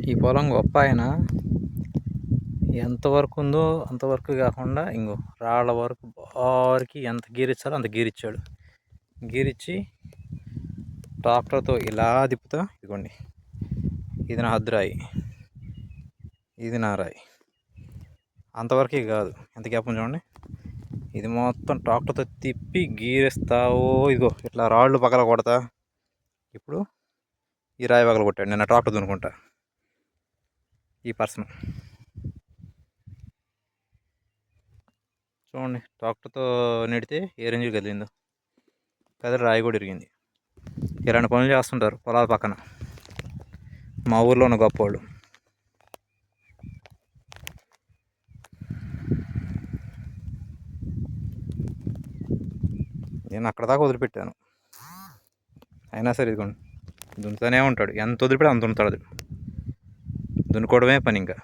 ఈ పొలం గొప్ప ఆయన ఎంతవరకు ఉందో అంతవరకు కాకుండా ఇంకో రాళ్ళ వరకు బారికి ఎంత గీరిచ్చాలో అంత గీరిచ్చాడు. గీరిచ్చి ట్రాక్టర్తో ఇలా తిప్పుతా, ఇదిగోండి ఇది నా హద్దురాయి, ఇది నా రాయి, అంతవరకే కాదు ఎంత గ్యాప్ చూడండి. ఇది మొత్తం ట్రాక్టర్తో తిప్పి గీరేస్తావో, ఇదిగో ఇట్లా రాళ్ళు పగల కొడతా. ఇప్పుడు ఈ రాయి పగల కొట్టాడు నిన్న ట్రాక్టర్ దున్నుకుంటా ఈ పర్సన్. చూడండి ట్రాక్టర్తో నెడితే ఏ రేంజ్కి కదిలిందో, కదిలి రాయి కూడా ఇరిగింది. ఇలాంటి పనులు చేస్తుంటారు పొలాల పక్కన మా ఊర్లో ఉన్న గొప్పవాళ్ళు. నేను అక్కడ దాకా వదిలిపెట్టాను, అయినా సరే ఇదిగోండి దున్నుతూనే ఉంటాడు. ఎంత వదిలిపెట్టి అంత దున్నుతాడు, దున్నుకోవడమే పని ఇంకా.